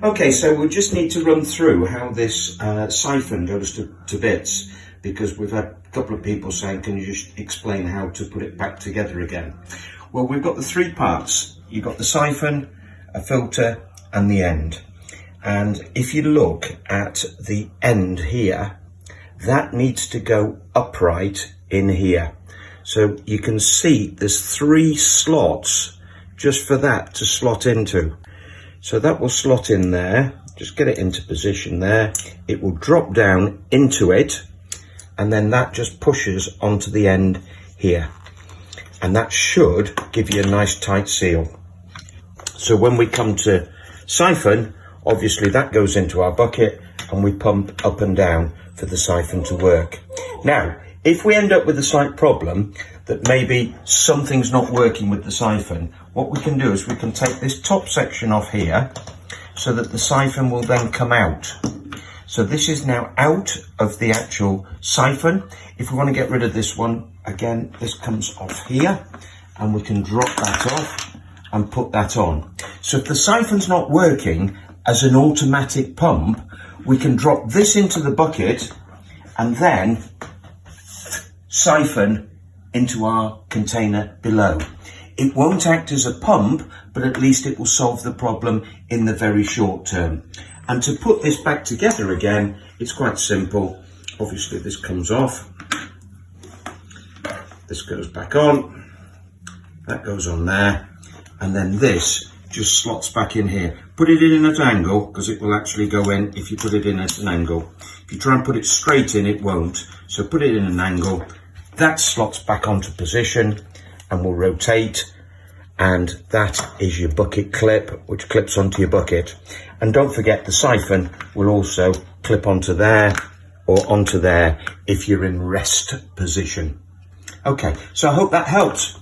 Okay, so we'll just need to run through how this siphon goes to bits, because we've had a couple of people saying, can you just explain how to put it back together again? Well, we've got the three parts. You've got the siphon, a filter, and the end. And if you look at the end here, that needs to go upright in here. So you can see there's three slots just for that to slot into. So that will slot in there. Just get it into position there. It will drop down into it, and then that just pushes onto the end here. And that should give you a nice tight seal. So when we come to siphon, obviously that goes into our bucket and we pump up and down for the siphon to work. Now, if we end up with a slight problem that maybe something's not working with the siphon, what we can do is we can take this top section off here so that the siphon will then come out. So this is now out of the actual siphon. If we want to get rid of this one, again, this comes off here and we can drop that off and put that on. So if the siphon's not working as an automatic pump, we can drop this into the bucket and then siphon into our container below. It won't act as a pump, but at least it will solve the problem in the very short term. And to put this back together again, it's quite simple. Obviously this comes off, this goes back on, that goes on there, and then this just slots back in here. Put it in at an angle, because it will actually go in if you put it in at an angle. If you try and put it straight in, it won't. So put it in an angle, that slots back onto position and will rotate, and that is your bucket clip, which clips onto your bucket. And don't forget, the siphon will also clip onto there or onto there if you're in rest position. Okay, so I hope that helps.